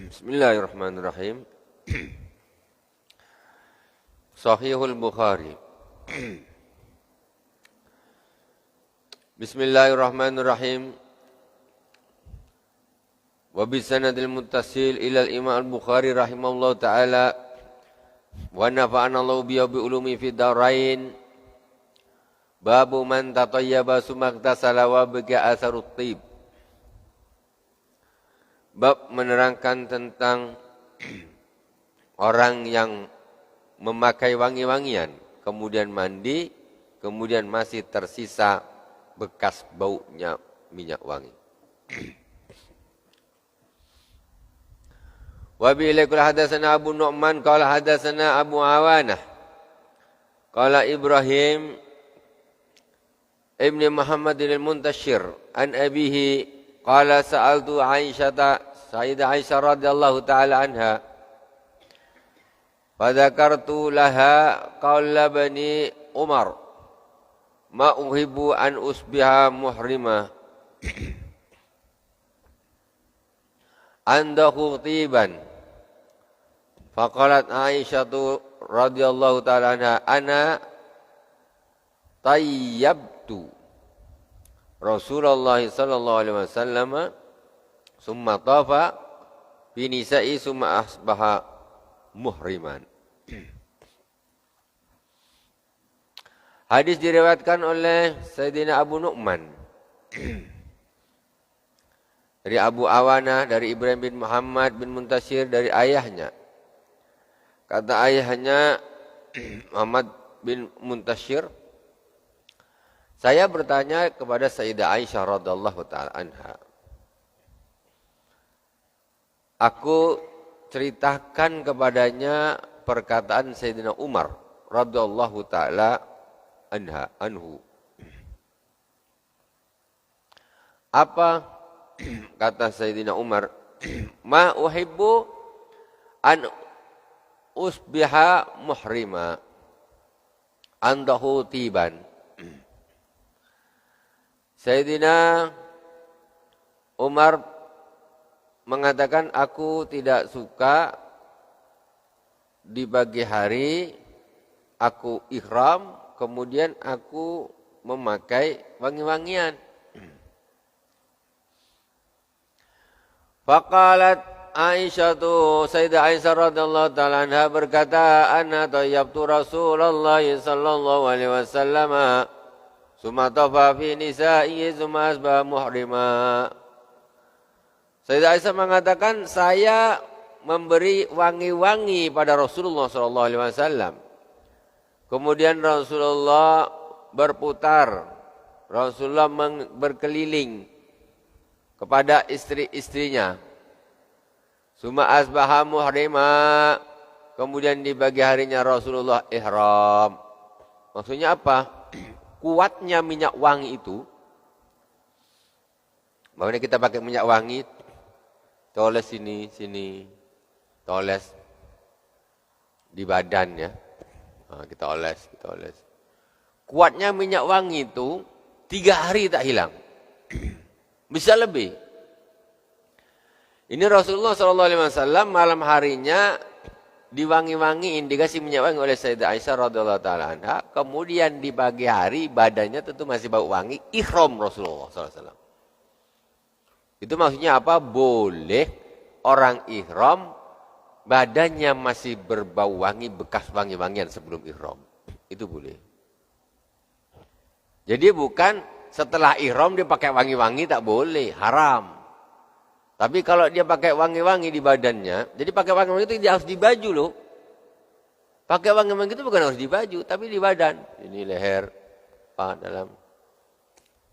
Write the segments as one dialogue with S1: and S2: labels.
S1: Bismillahirrahmanirrahim. Sahihul Bukhari. Bismillahirrahmanirrahim. Wa bisanadil muttasil ila al-Imam al-Bukhari rahimahullahu taala wa nafa'ana Allahu bi ulumi fid darain. Babu man tatayyaba sumaktasala wa baqa asarut tib. Bab menerangkan tentang orang yang memakai wangi-wangian, kemudian mandi, kemudian masih tersisa bekas baunya minyak wangi. Wa bi ilaikul hadatsana Abu Nu'man qala hadatsana Abu Awanah qala Ibrahim ibn Muhammad al-Muntashir an abihi qala sa'altu Aisyah Sayyidah Aisyah radhiyallahu taala anha fadzakartu laha qaula bani Umar ma uhibbu an usbiha muhrima andahu tiban faqalat Aisyah radhiyallahu taala anha ana tayyabtu Rasulullah sallallahu alaihi wasallam summa tafa fi nisa'i summa asbaha muhriman. Hadis diriwayatkan oleh Sayyidina Abu Nu'man dari Abu Awana, dari Ibrahim bin Muhammad bin Muntashir, dari ayahnya. Kata ayahnya Muhammad bin Muntashir, saya bertanya kepada Sayyidah Aisyah radhiyallahu taala anha. Aku ceritakan kepadanya perkataan Sayyidina Umar radhiyallahu taala anhu. Apa kata Sayyidina Umar? Ma uhibbu an usbiha muhrima andahu tiban. Sayyidina Umar mengatakan, aku tidak suka di pagi hari aku ihram, kemudian aku memakai wangi-wangian. Faqalat Aisyah Sayyidah Aisyah radhiyallahu taala anha berkata, ana tayyabtu Rasulullah sallallahu alaihi wasallam summa tafa fi nisa'i summa asbaha muhrima. Sayyidah Aisyah mengatakan, saya memberi wangi-wangi pada Rasulullah SAW. Kemudian Rasulullah berputar, Rasulullah berkeliling kepada istri-istrinya. Suma asbaha muhrima, kemudian di pagi harinya Rasulullah ihram. Maksudnya apa? Kuatnya minyak wangi itu. Makanya kita pakai minyak wangi, toles sini, toles di badan ya. Nah, kita oles. Kuatnya minyak wangi itu 3 hari tak hilang. Bisa lebih. Ini Rasulullah SAW malam harinya diwangi-wangiin, dikasih minyak wangi oleh Sayyidah Aisyah radhiyallahu taala anha. Kemudian di pagi hari badannya tentu masih bau wangi, ihram Rasulullah SAW. Itu maksudnya apa? Boleh orang ihram badannya masih berbau wangi, bekas wangi-wangian sebelum ihram. Itu boleh. Jadi bukan setelah ihram dia pakai wangi-wangi, tak boleh, haram. Tapi kalau dia pakai wangi-wangi di badannya, jadi pakai wangi-wangi itu dia harus di baju loh. Pakai wangi-wangi itu bukan harus di baju, tapi di badan. Ini leher, dalam.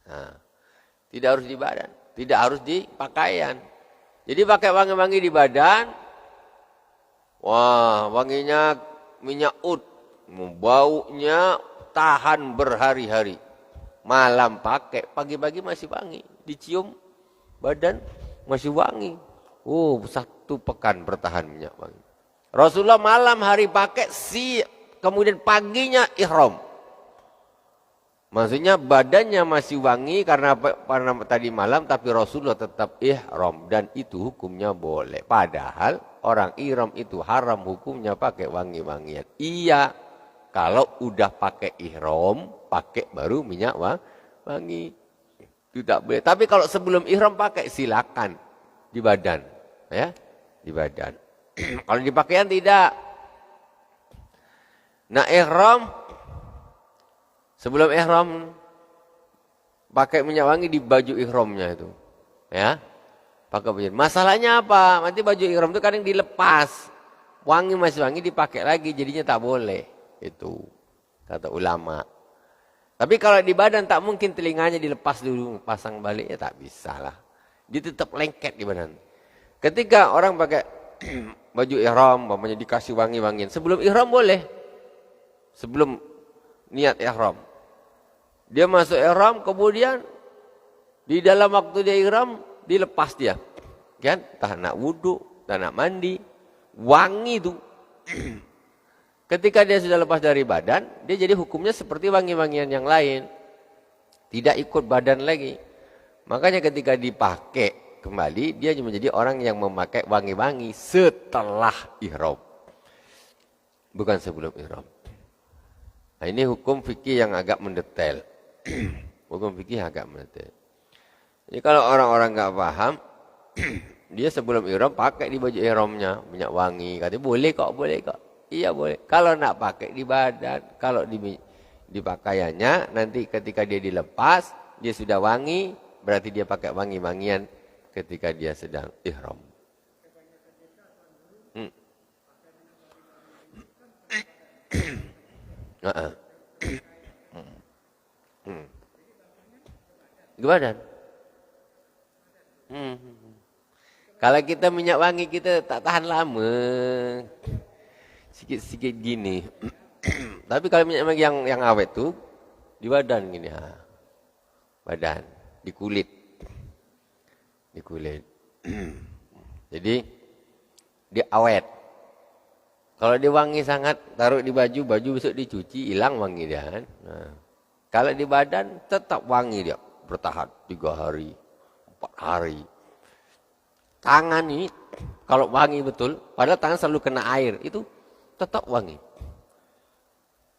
S1: Nah, tidak harus di badan. Tidak harus di pakaian. Jadi pakai wangi-wangi di badan. Wah, wanginya minyak ud. Baunya tahan berhari-hari. Malam pakai, pagi-pagi masih wangi. Dicium badan masih wangi. Oh, 1 pekan bertahan minyak wangi. Rasulullah malam hari pakai, kemudian paginya ihram. Maksudnya badannya masih wangi karena tadi malam, tapi Rasulullah tetap ihram dan itu hukumnya boleh. Padahal orang ihram itu haram hukumnya pakai wangi-wangian. Iya, kalau udah pakai ihram, pakai baru minyak wangi. Itu tak boleh. Tapi kalau sebelum ihram pakai silakan di badan, ya, di badan. Kalau di pakaian tidak. Nah, ihram sebelum ihram pakai minyak wangi di baju ihramnya itu. Ya. Pakai baju. Masalahnya apa? Nanti baju ihram itu kadang dilepas. Wangi masih wangi dipakai lagi, jadinya tak boleh. Itu kata ulama. Tapi kalau di badan tak mungkin telinganya dilepas dulu, pasang balik ya tak bisa lah. Dia tetap lengket di badan. Ketika orang pakai baju ihram, umpamanya dikasih wangi-wangian, sebelum ihram boleh. Sebelum niat ihram. Dia masuk ihram, kemudian di dalam waktu dia ihram, dilepas dia. Kan? Tak nak wudhu, tak nak mandi. Wangi itu. Ketika dia sudah lepas dari badan, dia jadi hukumnya seperti wangi-wangian yang lain. Tidak ikut badan lagi. Makanya ketika dipakai kembali, dia menjadi orang yang memakai wangi-wangi setelah ihram. Bukan sebelum ihram. Nah, ini hukum fikih yang agak mendetail. Hukum fikih agak mendetail. Jadi kalau orang-orang nggak paham, dia sebelum ihram pakai di baju ihramnya minyak wangi. Katanya boleh kok, boleh kok. Iya boleh. Kalau nak pakai di badan, kalau di pakaiannya, nanti ketika dia dilepas, dia sudah wangi, berarti dia pakai wangi-wangian ketika dia sedang ihram. Ke badan. Kalau kita minyak wangi kita tak tahan lama. Sikit-sikit gini. Tapi kalau minyak wangi yang awet tuh di badan gini ha. Badan, di kulit. Di kulit. Jadi dia awet. Kalau dia wangi sangat, taruh di baju, baju besok dicuci, hilang wangi dia kan. Nah. Kalau di badan tetap wangi dia. Bertahan 3 hari, 4 hari. Tangan ini kalau wangi betul, padahal tangan selalu kena air, itu tetap wangi.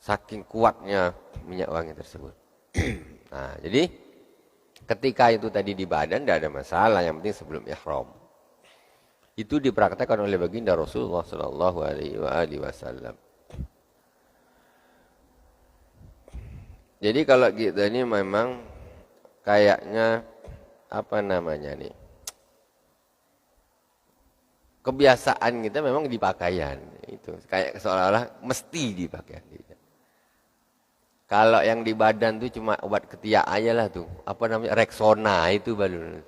S1: Saking kuatnya minyak wangi tersebut. Nah, jadi ketika itu tadi di badan tidak ada masalah, yang penting sebelum ihram. Itu dipraktekkan oleh baginda Rasulullah sallallahu alaihi wasallam. Jadi kalau kita ini memang kayaknya apa namanya nih, kebiasaan kita memang di pakaian itu kayak seolah-olah mesti di pakaian. Kalau yang di badan tuh cuma obat ketiak aja lah tuh, apa namanya Rexona itu baru.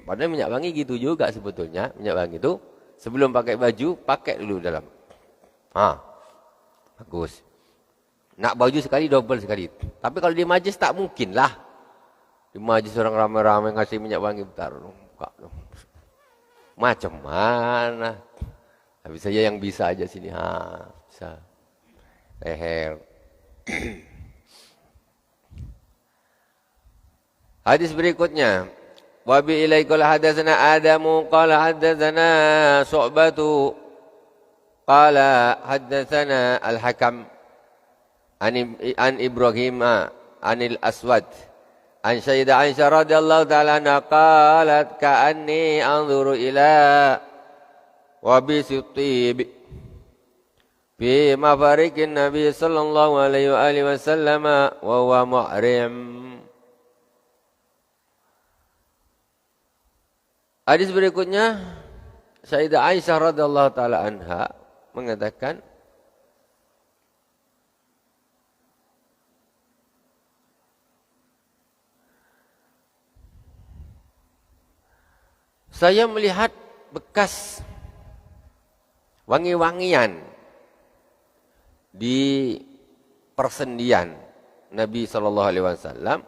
S1: Padahal minyak wangi gitu juga sebetulnya. Minyak wangi itu sebelum pakai baju pakai dulu dalam. Bagus. Nak baju sekali double sekali. Tapi kalau di majlis tak mungkin lah. Di majlis orang ramai-ramai ngasih minyak wangi bentar. Macam mana? Tapi saya yang bisa aja sini. Bisa. Leher. Hadis berikutnya. Wa bi ilaikal hadatsana Adamu qala hadatsana Su'batu qala hadatsana Al-Hakam an Ibrahim anil Aswad an Sayyidah Aisyah radhiyallahu ta'ala anha qalat ka'anni anzuru ila wabisi tib fi mafarikin Nabi sallallahu alaihi wa alihi wasallam wa huwa muhrim. Hadis berikutnya Sayyidah Aisyah radhiyallahu ta'ala anha mengatakan saya melihat bekas wangi-wangian di persendian Nabi SAW,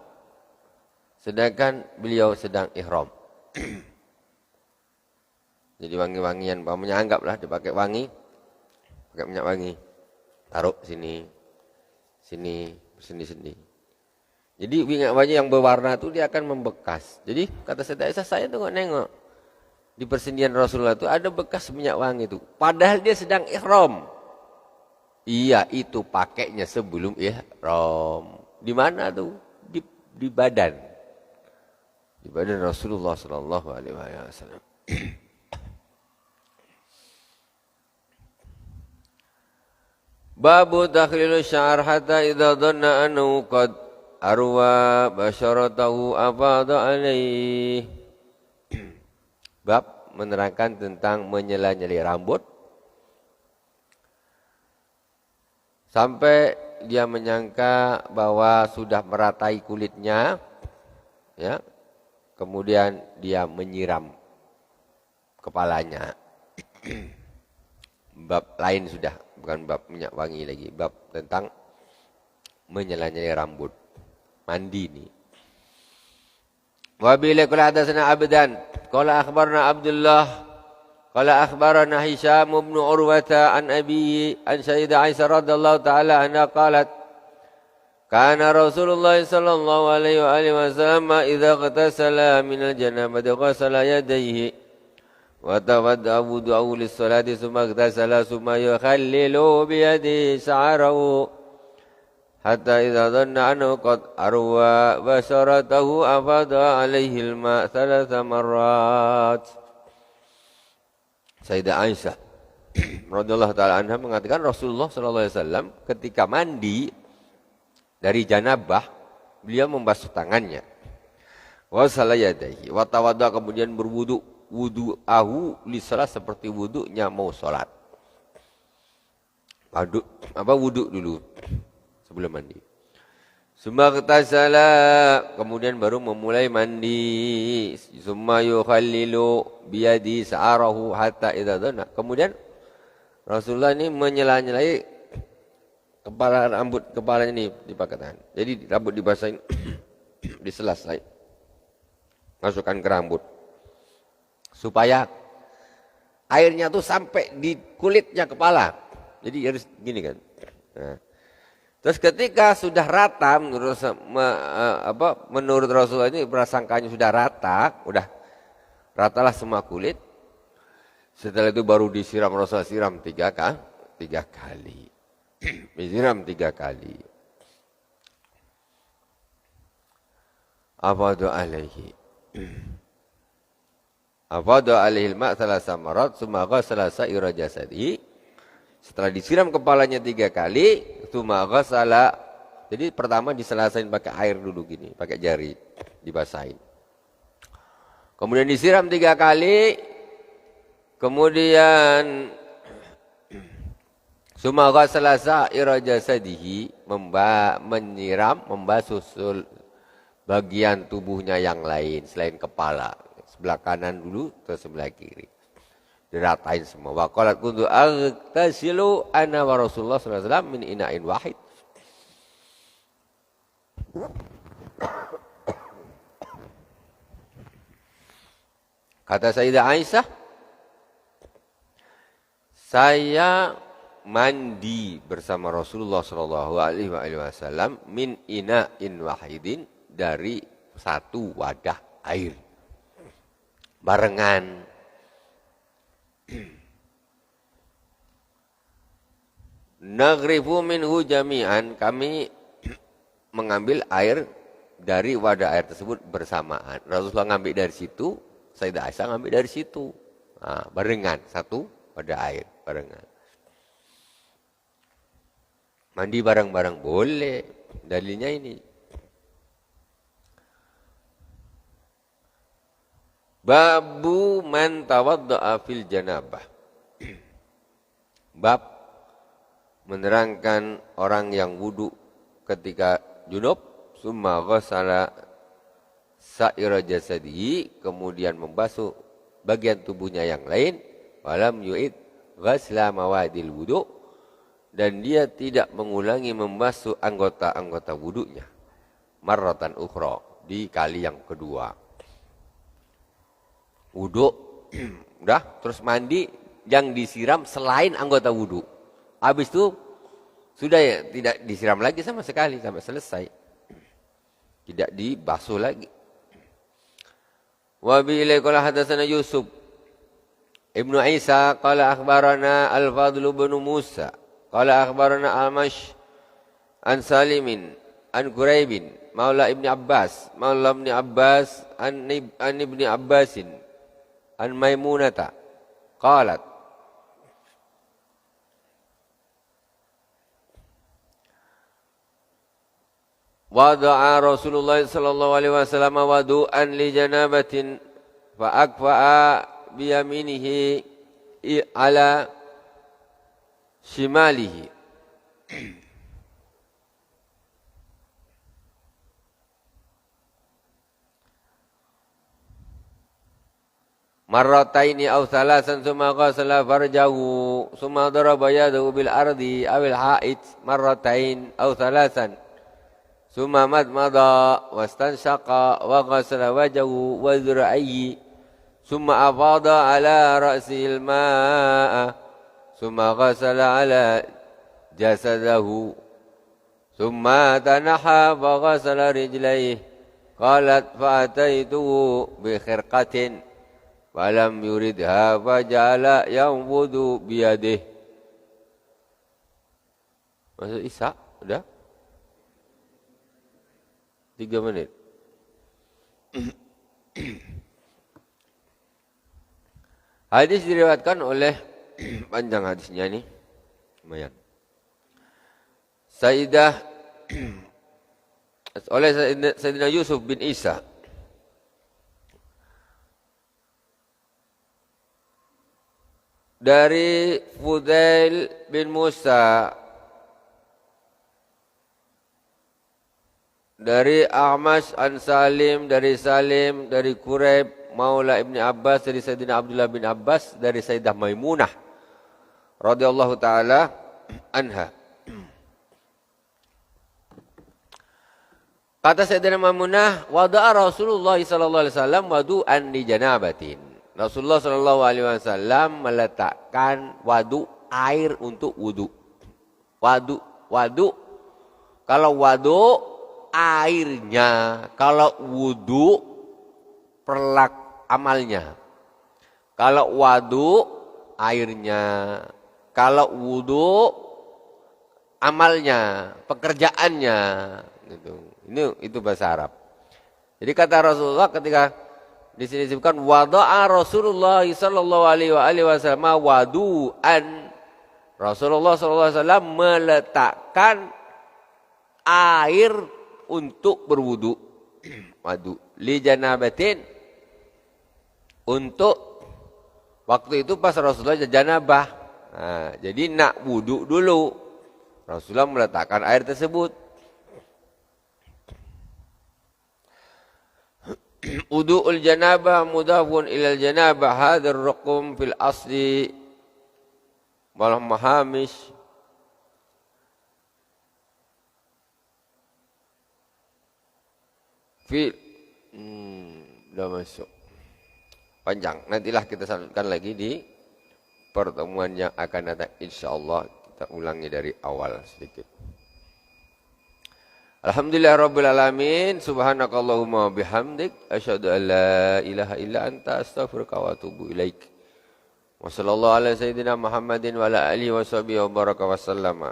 S1: sedangkan beliau sedang ihram. Jadi wangi-wangian, pamannya anggaplah dipakai wangi, pakai minyak wangi, taruh sini, sini. Sendi-sendi. Jadi minyak wangi yang berwarna itu dia akan membekas. Jadi kata Sayyidah Aisyah, saya tuh nengok di persendian Rasulullah itu ada bekas minyak wangi itu. Padahal dia sedang ihram. Iya, itu pakainya sebelum ihram. Di mana tuh? Di badan. Di badan Rasulullah sallallahu alaihi wasallam. Babu takhlilu sya'ar hatta idza dhanna annahu qad arwa basyaratahu afadha alaih. Bab menerangkan tentang menyela-nyeli rambut sampai dia menyangka bahwa sudah meratai kulitnya, ya. Kemudian dia menyiram kepalanya. Bab lain sudah, bukan bab minyak wangi lagi, bab tentang menyela-nyeli rambut. Mandi ni. Wa bila qala hadatsana abdan qala akhbarna Abdullah qala akhbarana Hisham bin Urwata an abihi an Sayyidah Aisyah radhiyallahu taala anha qalat kana Rasulullah sallallahu alaihi wa alihi wasallam idza ightasala min al-janabati ghasala yadayhi wa tawadda wudu'ahu lis-salati thumma ightasala thumma yukhallilu bi yadihi sha'rahu hatta idza dhanna annahu qad arwa basharatahu afada alaihi al-ma' thalatha marrat. Sayyidah Aisyah radhiyallahu taala anha mengatakan Rasulullah sallallahu alaihi wasallam ketika mandi dari janabah beliau membasuh tangannya. Wa salayadaihi wa tawadda kemudian berwudu, wudu'ahu lisalah seperti wudunya mau salat. Wudu dulu sebelum mandi. Summa ightasala kemudian baru memulai mandi. Summa yukhallilu biyadi sa'arahu hatta idza dhanna. Kemudian Rasulullah ini menyela-nyelai kepalanya ini dipakai tangan. Jadi rambut dibasahin diselesai. Masukkan ke rambut. Supaya airnya tuh sampai di kulitnya kepala. Jadi harus gini kan. Nah. Terus ketika sudah rata menurut Rasulullah ini prasangkanya sudah rata, udah ratalah semua kulit. Setelah itu baru disiram Rasulullah siram 3 kali. Disiram 3 kali. Afadha alaihi. Afadha alaihi al-ma' thalatha marat, tsumma ghassala sa'ira jasadihi. Setelah disiram kepalanya 3 kali, tsumma ghassala. Jadi pertama diselesain pakai air dulu gini, pakai jari dibasahin. Kemudian disiram 3 kali, kemudian tsumma ghassala sa'ira jasadihi, menyiram, membasuh bagian tubuhnya yang lain selain kepala. Sebelah kanan dulu ke sebelah kiri. Diratain semua. Wa qalat kuntu aghtasilu ana wa Rasulullah sallallahu alaihi wasallam min ina'in wahid. Kata Sayyidah Aisyah, saya mandi bersama Rasulullah sallallahu alaihi wasallam min ina'in wahidin, dari satu wadah air. Barengan. Naghrifu minhu jami'an, kami mengambil air dari wadah air tersebut bersamaan. Rasulullah ngambil dari situ, Sayyidah Aisyah ngambil dari situ. Nah, barengan, satu wadah air, barengan. Mandi bareng-bareng boleh, dalilnya ini. Babu man tawadda'a fil janabah. Bab menerangkan orang yang wudu ketika junub, summa ghassala sa'ira jasadihi, kemudian membasuh bagian tubuhnya yang lain, walam yu'id ghasla mawadil wudu, dan dia tidak mengulangi membasuh anggota-anggota wudunya marratan ukhra, di kali yang kedua. Wudu udah, terus mandi yang disiram selain anggota wudu. Habis itu Sudah ya, tidak disiram lagi sama sekali sampai selesai. Tidak dibasuh lagi. Wa bi ilai qala hadatsana Yusuf Ibnu Isa qala akhbarana Al-Fadl bin Musa qala akhbarana Al-Mash an Salimin an Quraibin maula Ibni Abbas an Ibni Abbasin an Maimunata qalat wada'a Rasulullah sallallahu alaihi wasallam wadu'an li janabatin fa akfa'a bi yaminihi ala shimalihi marrataini aw thalasan thumma ghasala farjahu thumma daraba yadahu bil ardi aw al ha'id marratain aw thalasan thumma madmada wastanshaqa wa ghasala wajhahu wa dhira'ayhi thumma afada ala ra'sil ma'a thumma ghasala ala jasadahu thumma tanaha wa ghasala rijlayhi qalat fa ataituhu bi khirqatin falam yuridha faja'ala yanfudu biyadihi. Masuk Isya udah 3 menit. Hadis diriwayatkan oleh panjang hadisnya ini. Lumayan. Oleh Sayyidina Yusuf bin Isa. Dari Fudail bin Musa. Dari Ahmas an Salim, dari Quraib, Maula Ibni Abbas, dari Sayyidina Abdullah bin Abbas, dari Sayyidah Maimunah radhiyallahu taala anha. Kata Sayyidina Maimunah, wada'a Rasulullah sallallahu alaihi wasallam wadu'an li janabatin. Rasulullah sallallahu alaihi wasallam meletakkan wadu, air untuk wudu. Wadu. Kalau wadu airnya, kalau wudu perlak amalnya. Kalau wadu airnya, kalau wudu amalnya, pekerjaannya. Gitu. Itu bahasa Arab. Jadi kata Rasulullah ketika di sini disebutkan wada'a Rasulullah sallallahu alaihi wasallam wadu'an. Rasulullah sallallahu alaihi wasallam meletakkan air untuk berwudu. Wadu li janabatin, untuk waktu itu pas Rasulullah janabah. Nah, jadi nak wudu dulu. Rasulullah meletakkan air tersebut. Wudu'ul janabah mudafun ilal janabah, hadzal raqam fil asli wal mahamish udah masuk. Panjang. Nantilah kita sambungkan lagi di pertemuan yang akan datang. InsyaAllah kita ulangi dari awal sedikit. Alhamdulillah Rabbil Alamin. Subhanakallahumma bihamdik. Asyhadu an la ilaha illa anta astaghfiruka wa atubu ilaik. Wa sallallahu ala sayyidina Muhammadin wa ala alihi wa sahbihi wa baraka wa sallama.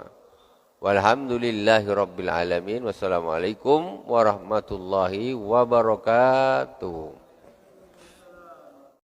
S1: Walhamdulillahi Rabbil Alamin. Wassalamualaikum warahmatullahi wabarakatuh.